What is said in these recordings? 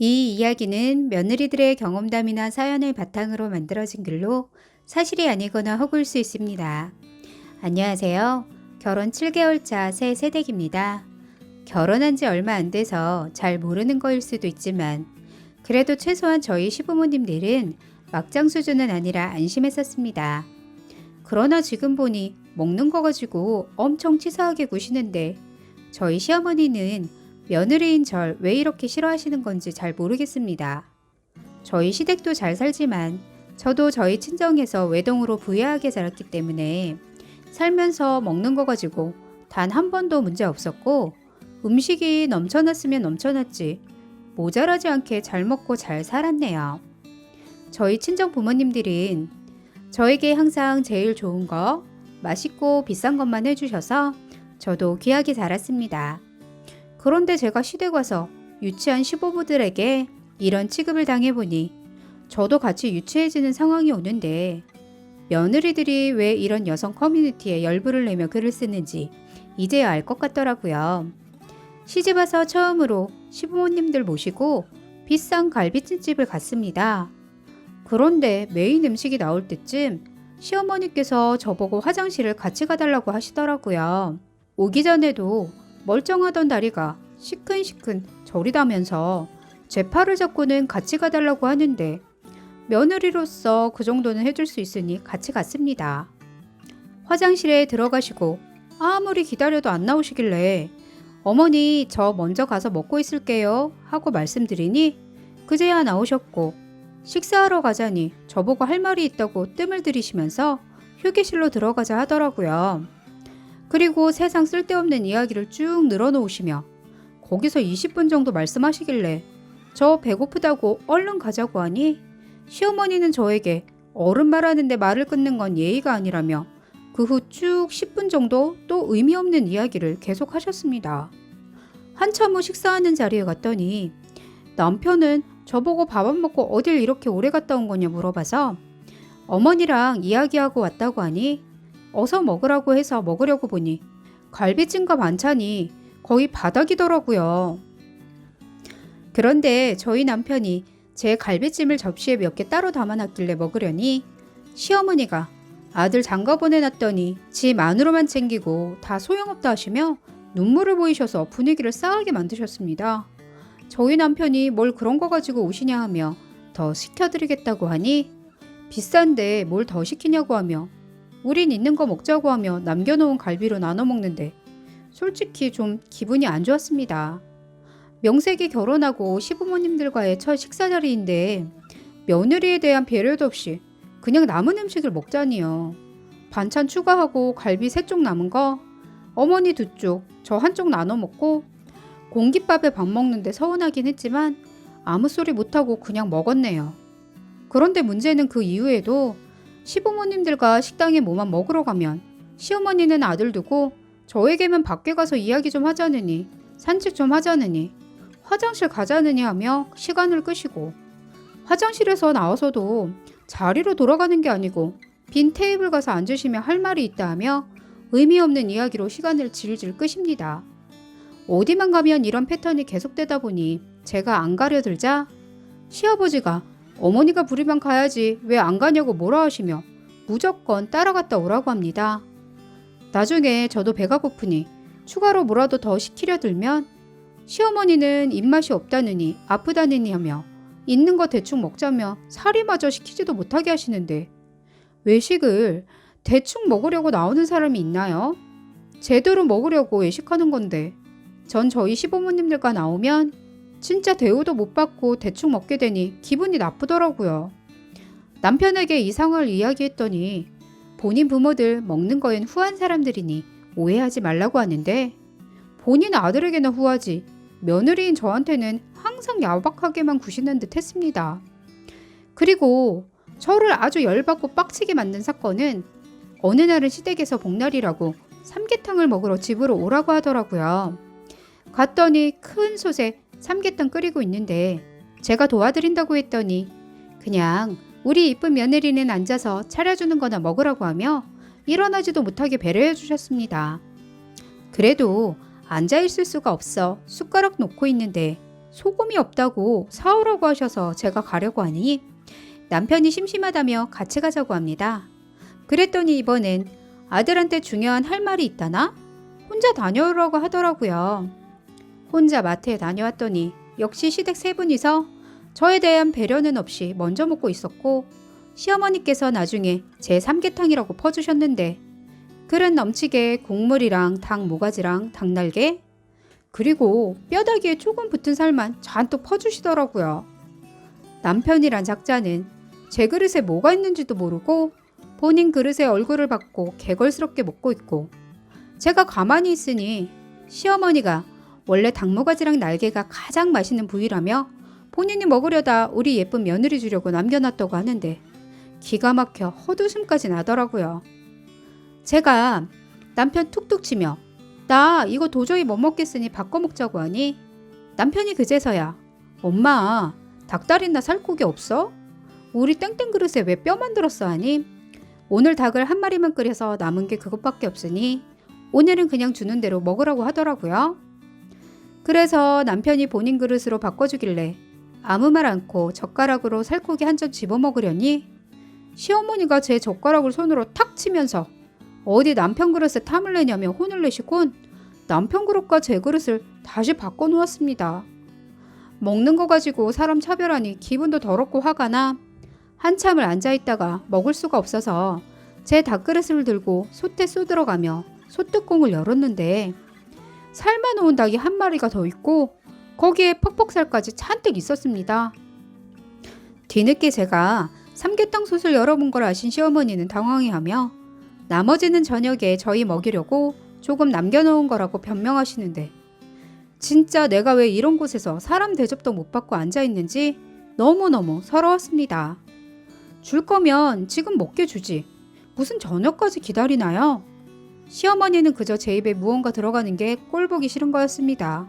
이 이야기는 며느리들의 경험담이나 사연을 바탕으로 만들어진 글로 사실이 아니거나 허구일 수 있습니다. 안녕하세요. 결혼 7개월 차 새 새댁입니다. 결혼한 지 얼마 안 돼서 잘 모르는 거일 수도 있지만 그래도 최소한 저희 시부모님들은 막장 수준은 아니라 안심했었습니다. 그러나 지금 보니 먹는 거 가지고 엄청 치사하게 구시는데 저희 시어머니는 며느리인 절 왜 이렇게 싫어하시는 건지 잘 모르겠습니다. 저희 시댁도 잘 살지만 저도 저희 친정에서 외동으로 부유하게 자랐기 때문에 살면서 먹는 거 가지고 단 한 번도 문제 없었고 음식이 넘쳐났으면 넘쳐났지 모자라지 않게 잘 먹고 잘 살았네요. 저희 친정 부모님들은 저에게 항상 제일 좋은 거, 맛있고 비싼 것만 해주셔서 저도 귀하게 자랐습니다. 그런데 제가 시댁 와서 유치한 시부모들에게 이런 취급을 당해보니 저도 같이 유치해지는 상황이 오는데 며느리들이 왜 이런 여성 커뮤니티에 열불을 내며 글을 쓰는지 이제야 알 것 같더라고요. 시집와서 처음으로 시부모님들 모시고 비싼 갈비찜집을 갔습니다. 그런데 메인 음식이 나올 때쯤 시어머니께서 저보고 화장실을 같이 가달라고 하시더라고요. 오기 전에도 멀쩡하던 다리가 시큰시큰 저리다면서 제 팔을 잡고는 같이 가달라고 하는데 며느리로서 그 정도는 해줄 수 있으니 같이 갔습니다. 화장실에 들어가시고 아무리 기다려도 안 나오시길래 어머니 저 먼저 가서 먹고 있을게요 하고 말씀드리니 그제야 나오셨고 식사하러 가자니 저보고 할 말이 있다고 뜸을 들이시면서 휴게실로 들어가자 하더라고요. 그리고 세상 쓸데없는 이야기를 쭉 늘어놓으시며 거기서 20분 정도 말씀하시길래 저 배고프다고 얼른 가자고 하니 시어머니는 저에게 어른 말하는데 말을 끊는 건 예의가 아니라며 그 후 쭉 10분 정도 또 의미 없는 이야기를 계속 하셨습니다. 한참 후 식사하는 자리에 갔더니 남편은 저보고 밥 안 먹고 어딜 이렇게 오래 갔다 온 거냐 물어봐서 어머니랑 이야기하고 왔다고 하니 어서 먹으라고 해서 먹으려고 보니 갈비찜과 반찬이 거의 바닥이더라고요. 그런데 저희 남편이 제 갈비찜을 접시에 몇 개 따로 담아놨길래 먹으려니 시어머니가 아들 장가 보내놨더니 지 안으로만 챙기고 다 소용없다 하시며 눈물을 보이셔서 분위기를 싸하게 만드셨습니다. 저희 남편이 뭘 그런 거 가지고 오시냐 하며 더 시켜드리겠다고 하니 비싼데 뭘 더 시키냐고 하며 우린 있는 거 먹자고 하며 남겨놓은 갈비로 나눠 먹는데 솔직히 좀 기분이 안 좋았습니다. 명색이 결혼하고 시부모님들과의 첫 식사 자리인데 며느리에 대한 배려도 없이 그냥 남은 음식을 먹자니요. 반찬 추가하고 갈비 3쪽 남은 거 어머니 2쪽, 저 한쪽 나눠 먹고 공깃밥에 밥 먹는데 서운하긴 했지만 아무 소리 못하고 그냥 먹었네요. 그런데 문제는 그 이후에도 시부모님들과 식당에 뭐만 먹으러 가면 시어머니는 아들 두고 저에게만 밖에 가서 이야기 좀 하자느니 산책 좀 하자느니 화장실 가자느니 하며 시간을 끄시고 화장실에서 나와서도 자리로 돌아가는 게 아니고 빈 테이블 가서 앉으시며 할 말이 있다 하며 의미 없는 이야기로 시간을 질질 끄십니다. 어디만 가면 이런 패턴이 계속되다 보니 제가 안 가려들자 시아버지가 어머니가 부르면 가야지 왜 안 가냐고 뭐라 하시며 무조건 따라갔다 오라고 합니다. 나중에 저도 배가 고프니 추가로 뭐라도 더 시키려 들면 시어머니는 입맛이 없다느니 아프다느니 하며 있는 거 대충 먹자며 사리마저 시키지도 못하게 하시는데 외식을 대충 먹으려고 나오는 사람이 있나요? 제대로 먹으려고 외식하는 건데 전 저희 시부모님들과 나오면 진짜 대우도 못 받고 대충 먹게 되니 기분이 나쁘더라고요. 남편에게 이 상황을 이야기했더니 본인 부모들 먹는 거엔 후한 사람들이니 오해하지 말라고 하는데 본인 아들에게나 후하지 며느리인 저한테는 항상 야박하게만 구시는 듯 했습니다. 그리고 저를 아주 열받고 빡치게 만든 사건은 어느 날은 시댁에서 복날이라고 삼계탕을 먹으러 집으로 오라고 하더라고요. 갔더니 큰 솥에 삼계탕 끓이고 있는데 제가 도와드린다고 했더니 그냥 우리 이쁜 며느리는 앉아서 차려주는 거나 먹으라고 하며 일어나지도 못하게 배려해 주셨습니다. 그래도 앉아있을 수가 없어 숟가락 놓고 있는데 소금이 없다고 사오라고 하셔서 제가 가려고 하니 남편이 심심하다며 같이 가자고 합니다. 그랬더니 이번엔 아들한테 중요한 할 말이 있다나? 혼자 다녀오라고 하더라고요. 혼자 마트에 다녀왔더니 역시 시댁 세 분이서 저에 대한 배려는 없이 먼저 먹고 있었고 시어머니께서 나중에 제 삼계탕이라고 퍼주셨는데 그릇 넘치게 국물이랑 닭 모가지랑 닭날개 그리고 뼈다귀에 조금 붙은 살만 잔뜩 퍼주시더라고요. 남편이란 작자는 제 그릇에 뭐가 있는지도 모르고 본인 그릇에 얼굴을 받고 개걸스럽게 먹고 있고 제가 가만히 있으니 시어머니가 원래 닭모가지랑 날개가 가장 맛있는 부위라며 본인이 먹으려다 우리 예쁜 며느리 주려고 남겨놨다고 하는데 기가 막혀 헛웃음까지 나더라고요. 제가 남편 툭툭 치며 나 이거 도저히 못 먹겠으니 바꿔 먹자고 하니 남편이 그제서야 엄마 닭다리나 살코기 없어? 우리 땡땡 그릇에 왜 뼈 만들었어 하니 오늘 닭을 한 마리만 끓여서 남은 게 그것밖에 없으니 오늘은 그냥 주는 대로 먹으라고 하더라고요. 그래서 남편이 본인 그릇으로 바꿔주길래 아무 말 않고 젓가락으로 살코기 한 점 집어먹으려니 시어머니가 제 젓가락을 손으로 탁 치면서 어디 남편 그릇에 탐을 내냐며 혼을 내시곤 남편 그릇과 제 그릇을 다시 바꿔놓았습니다. 먹는 거 가지고 사람 차별하니 기분도 더럽고 화가 나 한참을 앉아있다가 먹을 수가 없어서 제 닭그릇을 들고 솥에 쏘들어가며 솥뚜껑을 열었는데 삶아놓은 닭이 한 마리가 더 있고 거기에 퍽퍽살까지 잔뜩 있었습니다. 뒤늦게 제가 삼계탕 솥을 열어본 걸 아신 시어머니는 당황해하며 나머지는 저녁에 저희 먹이려고 조금 남겨놓은 거라고 변명하시는데 진짜 내가 왜 이런 곳에서 사람 대접도 못 받고 앉아있는지 너무너무 서러웠습니다. 줄 거면 지금 먹게 주지. 무슨 저녁까지 기다리나요? 시어머니는 그저 제 입에 무언가 들어가는 게 꼴보기 싫은 거였습니다.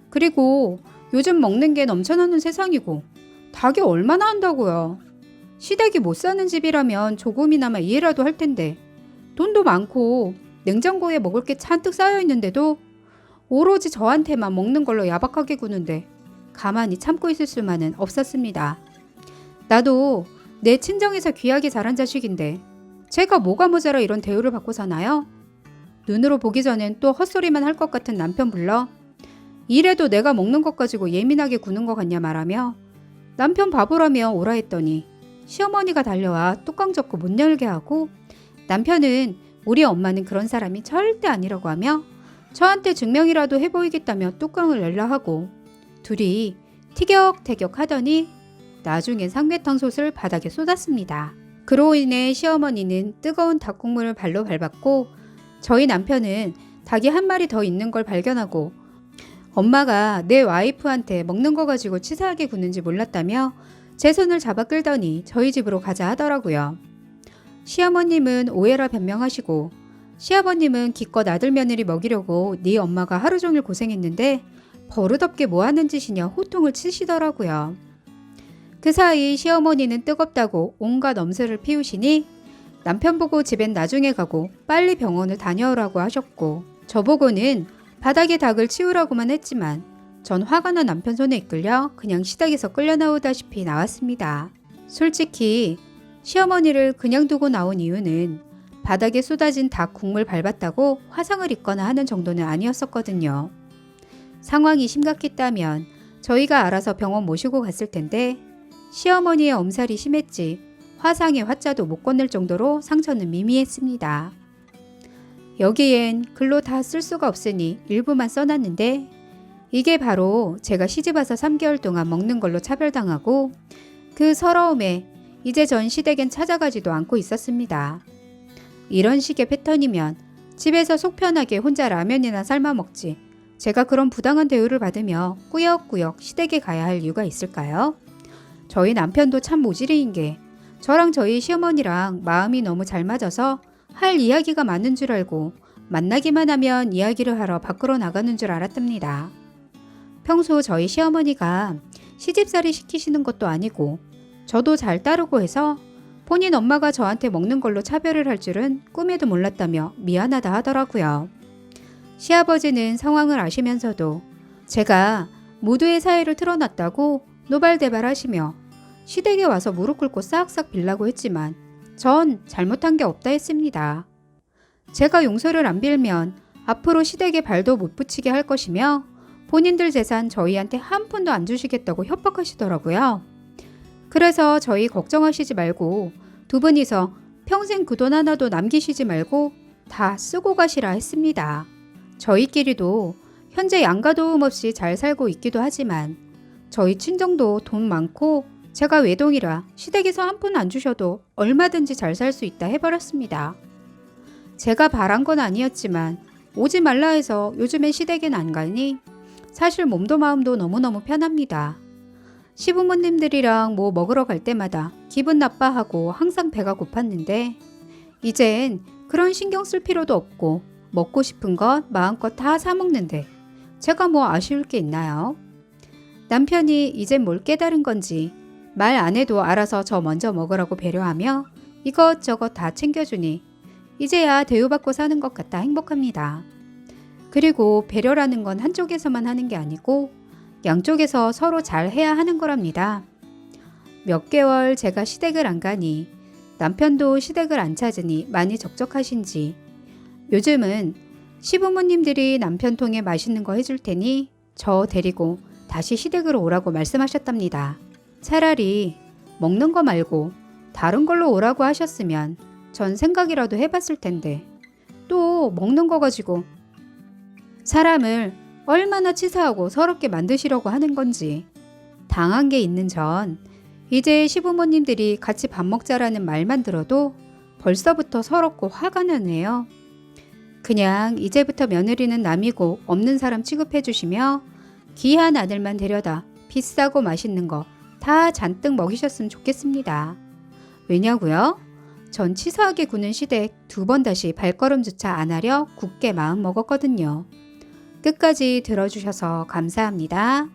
그리고 요즘 먹는 게 넘쳐나는 세상이고 닭이 얼마나 한다고요. 시댁이 못 사는 집이라면 조금이나마 이해라도 할 텐데 돈도 많고 냉장고에 먹을 게 잔뜩 쌓여 있는데도 오로지 저한테만 먹는 걸로 야박하게 구는데 가만히 참고 있을 수만은 없었습니다. 나도 내 친정에서 귀하게 자란 자식인데 제가 뭐가 모자라 이런 대우를 받고 사나요? 눈으로 보기 전엔 또 헛소리만 할 것 같은 남편 불러 이래도 내가 먹는 것 가지고 예민하게 구는 것 같냐 말하며 남편 바보라며 오라 했더니 시어머니가 달려와 뚜껑 접고 못 열게 하고 남편은 우리 엄마는 그런 사람이 절대 아니라고 하며 저한테 증명이라도 해보이겠다며 뚜껑을 열라 하고 둘이 티격태격 하더니 나중엔 삼계탕 솥을 바닥에 쏟았습니다. 그로 인해 시어머니는 뜨거운 닭국물을 발로 밟았고 저희 남편은 닭이 한 마리 더 있는 걸 발견하고 엄마가 내 와이프한테 먹는 거 가지고 치사하게 구는지 몰랐다며 제 손을 잡아 끌더니 저희 집으로 가자 하더라고요. 시어머님은 오해라 변명하시고 시아버님은 기껏 아들 며느리 먹이려고 네 엄마가 하루 종일 고생했는데 버릇없게 뭐하는 짓이냐 호통을 치시더라고요. 그 사이 시어머니는 뜨겁다고 온갖 엄살을 피우시니 남편 보고 집엔 나중에 가고 빨리 병원을 다녀오라고 하셨고 저보고는 바닥에 닭을 치우라고만 했지만 전 화가 난 남편 손에 이끌려 그냥 시댁에서 끌려 나오다시피 나왔습니다. 솔직히 시어머니를 그냥 두고 나온 이유는 바닥에 쏟아진 닭 국물 밟았다고 화상을 입거나 하는 정도는 아니었었거든요. 상황이 심각했다면 저희가 알아서 병원 모시고 갔을 텐데 시어머니의 엄살이 심했지 화상의 화자도 못 건넬 정도로 상처는 미미했습니다. 여기엔 글로 다 쓸 수가 없으니 일부만 써놨는데 이게 바로 제가 시집와서 3개월 동안 먹는 걸로 차별당하고 그 서러움에 이제 전 시댁엔 찾아가지도 않고 있었습니다. 이런 식의 패턴이면 집에서 속 편하게 혼자 라면이나 삶아 먹지 제가 그런 부당한 대우를 받으며 꾸역꾸역 시댁에 가야 할 이유가 있을까요? 저희 남편도 참 모질이인 게 저랑 저희 시어머니랑 마음이 너무 잘 맞아서 할 이야기가 많은 줄 알고 만나기만 하면 이야기를 하러 밖으로 나가는 줄 알았답니다. 평소 저희 시어머니가 시집살이 시키시는 것도 아니고 저도 잘 따르고 해서 본인 엄마가 저한테 먹는 걸로 차별을 할 줄은 꿈에도 몰랐다며 미안하다 하더라고요. 시아버지는 상황을 아시면서도 제가 모두의 사이를 틀어놨다고 노발대발하시며 시댁에 와서 무릎 꿇고 싹싹 빌라고 했지만 전 잘못한 게 없다 했습니다. 제가 용서를 안 빌면 앞으로 시댁에 발도 못 붙이게 할 것이며 본인들 재산 저희한테 한 푼도 안 주시겠다고 협박하시더라고요. 그래서 저희 걱정하시지 말고 두 분이서 평생 그 돈 하나도 남기시지 말고 다 쓰고 가시라 했습니다. 저희끼리도 현재 양가도움 없이 잘 살고 있기도 하지만 저희 친정도 돈 많고 제가 외동이라 시댁에서 한 푼 안 주셔도 얼마든지 잘 살 수 있다 해버렸습니다. 제가 바란 건 아니었지만 오지 말라 해서 요즘엔 시댁엔 안 가니 사실 몸도 마음도 너무너무 편합니다. 시부모님들이랑 뭐 먹으러 갈 때마다 기분 나빠하고 항상 배가 고팠는데 이젠 그런 신경 쓸 필요도 없고 먹고 싶은 것 마음껏 다 사 먹는데 제가 뭐 아쉬울 게 있나요? 남편이 이젠 뭘 깨달은 건지 말 안 해도 알아서 저 먼저 먹으라고 배려하며 이것저것 다 챙겨주니 이제야 대우받고 사는 것 같아 행복합니다. 그리고 배려라는 건 한쪽에서만 하는 게 아니고 양쪽에서 서로 잘 해야 하는 거랍니다. 몇 개월 제가 시댁을 안 가니 남편도 시댁을 안 찾으니 많이 적적하신지 요즘은 시부모님들이 남편 통에 맛있는 거 해줄 테니 저 데리고 다시 시댁으로 오라고 말씀하셨답니다. 차라리 먹는 거 말고 다른 걸로 오라고 하셨으면 전 생각이라도 해봤을 텐데 또 먹는 거 가지고 사람을 얼마나 치사하고 서럽게 만드시려고 하는 건지 당한 게 있는 전 이제 시부모님들이 같이 밥 먹자라는 말만 들어도 벌써부터 서럽고 화가 나네요. 그냥 이제부터 며느리는 남이고 없는 사람 취급해 주시며 귀한 아들만 데려다 비싸고 맛있는 거 다 잔뜩 먹이셨으면 좋겠습니다. 왜냐고요? 전 치사하게 구는 시댁 2번 다시 발걸음조차 안 하려 굳게 마음 먹었거든요. 끝까지 들어주셔서 감사합니다.